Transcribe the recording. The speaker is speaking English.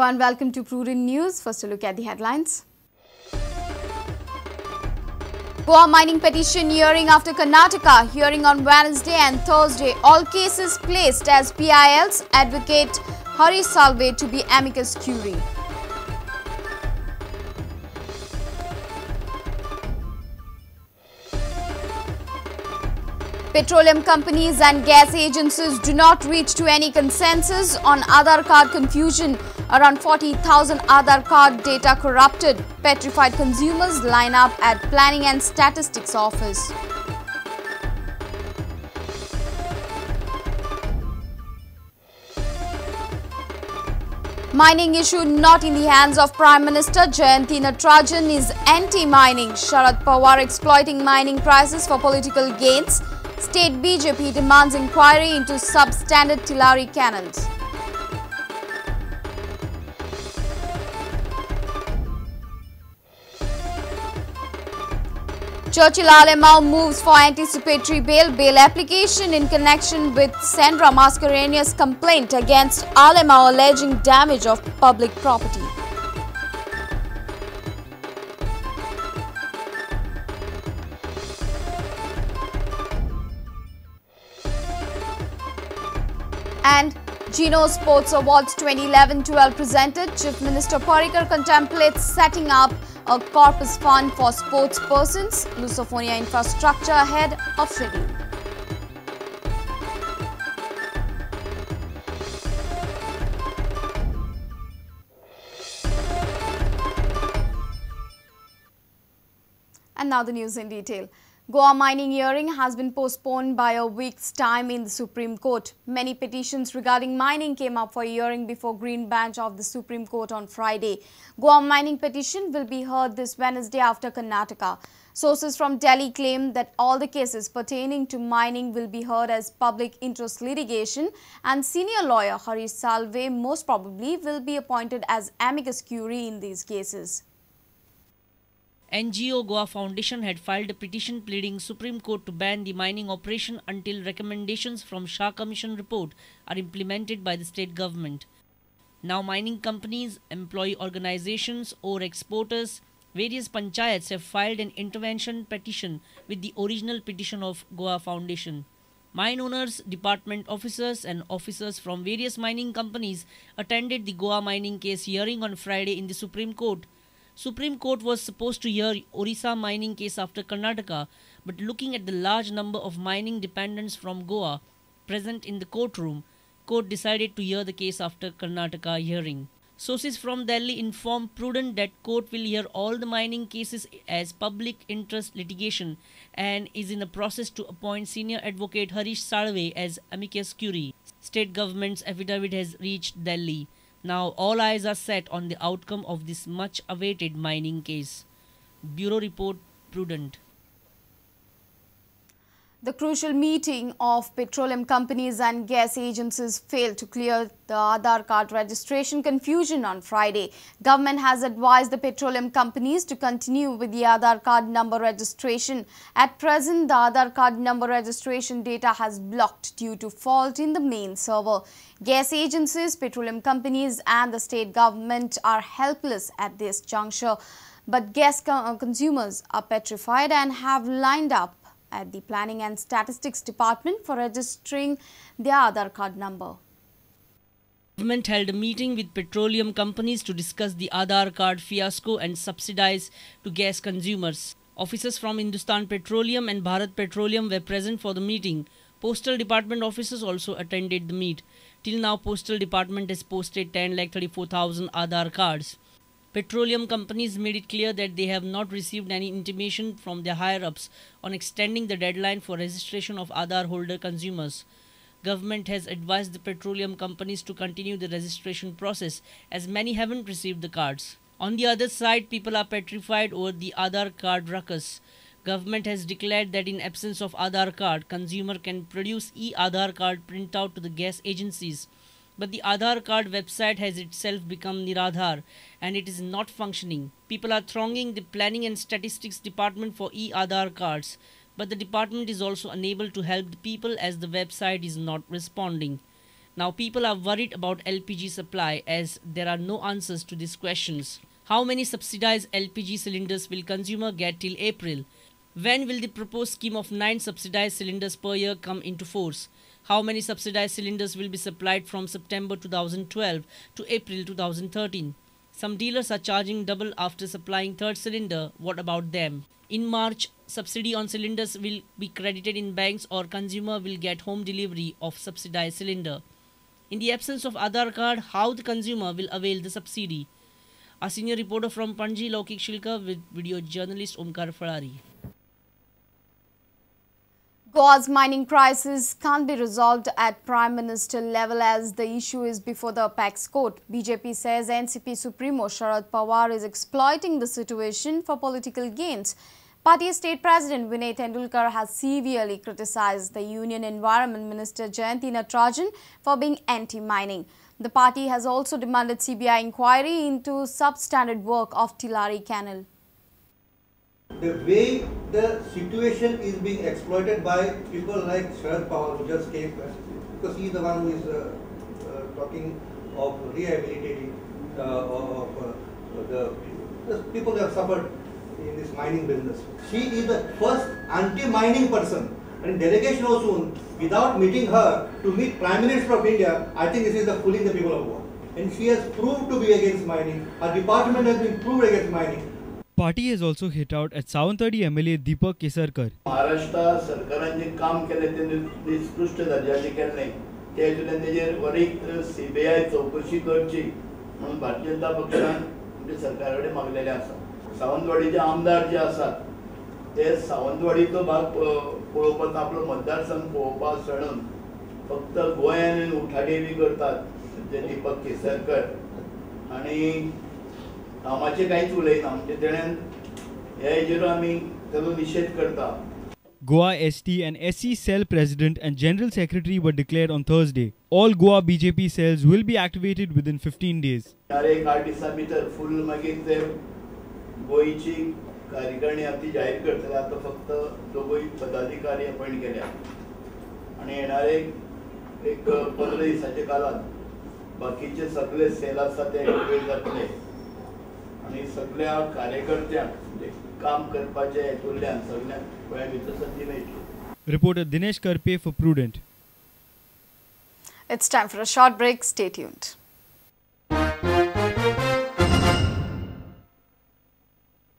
and welcome to Prudent News. First, a look at the headlines. Goa Mining Petition hearing after Karnataka. Hearing on Wednesday and Thursday. All cases placed as PILs. Advocate Hari Salve to be amicus curiae. Petroleum companies and gas agencies do not reach to any consensus on Aadhaar card confusion. Around 40,000 Aadhaar card data corrupted. Petrified consumers line up at Planning and Statistics Office. Mining issue not in the hands of Prime Minister. Jayanti Natarajan is anti-mining. Sharad Pawar exploiting mining prices for political gains. State BJP demands inquiry into substandard Tillari canals. Churchill Alemao moves for anticipatory bail. Bail application in connection with Sandra Mascarena's complaint against Alemao alleging damage of public property. And Geno Sports Awards 2011-12 presented. Chief Minister Parrikar contemplates setting up a corpus fund for sports persons. Lusophonia infrastructure ahead of schedule. And now the news in detail. Goa Mining Hearing has been postponed by a week's time in the Supreme Court. Many petitions regarding mining came up for hearing before Green Bench of the Supreme Court on Friday. Goa Mining petition will be heard this Wednesday after Karnataka. Sources from Delhi claim that all the cases pertaining to mining will be heard as public interest litigation, and senior lawyer Hari Salve most probably will be appointed as amicus curiae in these cases. NGO Goa Foundation had filed a petition pleading Supreme Court to ban the mining operation until recommendations from Shah Commission report are implemented by the state government. Now mining companies, employee organizations or exporters, various panchayats have filed an intervention petition with the original petition of Goa Foundation. Mine owners, department officers and officers from various mining companies attended the Goa mining case hearing on Friday in the Supreme Court. Supreme Court was supposed to hear Orissa mining case after Karnataka, but looking at the large number of mining dependents from Goa present in the courtroom, court decided to hear the case after Karnataka hearing. Sources from Delhi informed Prudent that court will hear all the mining cases as public interest litigation and is in the process to appoint senior advocate Harish Salve as amicus curiae. State government's affidavit has reached Delhi. Now all eyes are set on the outcome of this much-awaited mining case. Bureau Report, Prudent. The crucial meeting of petroleum companies and gas agencies failed to clear the Aadhaar card registration confusion on Friday. Government has advised the petroleum companies to continue with the Aadhaar card number registration. At present, the Aadhaar card number registration data has blocked due to fault in the main server. Gas agencies, petroleum companies and the state government are helpless at this juncture. But gas consumers are petrified and have lined up at the Planning and Statistics Department for registering their Aadhaar card number. Government held a meeting with petroleum companies to discuss the Aadhaar card fiasco and subsidize to gas consumers. Officers from Hindustan Petroleum and Bharat Petroleum were present for the meeting. Postal Department officers also attended the meet. Till now, Postal Department has posted 10,34,000 Aadhaar cards. Petroleum companies made it clear that they have not received any intimation from their higher-ups on extending the deadline for registration of Aadhaar holder consumers. Government has advised the petroleum companies to continue the registration process as many haven't received the cards. On the other side, people are petrified over the Aadhaar card ruckus. Government has declared that in absence of Aadhaar card, consumer can produce e-Aadhaar card printout to the gas agencies. But the Aadhaar card website has itself become Niradhar and it is not functioning. People are thronging the Planning and Statistics Department for e-Aadhaar cards, but the department is also unable to help the people as the website is not responding. Now people are worried about LPG supply as there are no answers to these questions. How many subsidized LPG cylinders will consumer get till April? When will the proposed scheme of 9 subsidized cylinders per year come into force? How many subsidized cylinders will be supplied from September 2012 to April 2013? Some dealers are charging double after supplying third cylinder. What about them? In March, subsidy on cylinders will be credited in banks or consumer will get home delivery of subsidized cylinder. In the absence of Aadhaar card, how the consumer will avail the subsidy? A senior reporter from Panji, Laukik Shilkar, with video journalist Omkar Febuary. Goa's mining crisis can't be resolved at Prime Minister level as the issue is before the apex court. BJP says NCP Supremo Sharad Pawar is exploiting the situation for political gains. Party State President Vinay Tendulkar has severely criticized the Union Environment Minister Jayanti Natarajan for being anti-mining. The party has also demanded CBI inquiry into substandard work of Tilari Canal. The way the situation is being exploited by people like Sharad Pawar, who just came, because he is the one who is talking of rehabilitating the people who have suffered in this mining business. She is the first anti-mining person, and delegation also, without meeting her, to meet Prime Minister of India. I think this is the fooling the people of Goa. And she has proved to be against mining. Her department has been proved against mining. Party has also hit out at Sawantwadi MLA Deepak Kesarkar. Maharashtra सरकारान जे काम केले ते निकृष्ट दर्जाचे केले नाही त्या हेतून तेजेर वरीक सीबीआय चौकशी करची म्हणून भारतीय जनता पक्षान आमच्या सरकाराकडे मागलेले आसा. सावंतवाडीचे आमदार जे आसात ते सावंतवाडीचो भाग पळोवपाक आपलो मतदारसंघ पळोवपाक सोडून फक्त गोंयान उठाडेवी करतात जे दीपक केसरकर आणि कामाचे काहीच उलयना म्हणजे तेणेन ह्या हेजेर आमी ताचो निशेध करता. Goa ST and SC cell president and general secretary were declared on Thursday. All Goa BJP cells will be activated within 15 days. एक 8 दिसा भितर फुल मागीर ते गोयची कार्यकारिणी आमी जाहीर करतले. आता फक्त दोगूय पदाधिकारी अपॉइंट केल्या आणि येणारे एक 15 दिसाच्या काळात बाकीचे सगळे सेल आसा ते एक्टिवेट जातले आणि सगळ्या कार्यकर्त्यांक काम करपाचे हेतूंतल्यान सगळ्यांक गोंया भितर संदी मेळटली. Reporter Dinesh Karpe for Prudent. It's time for a short break. Stay tuned.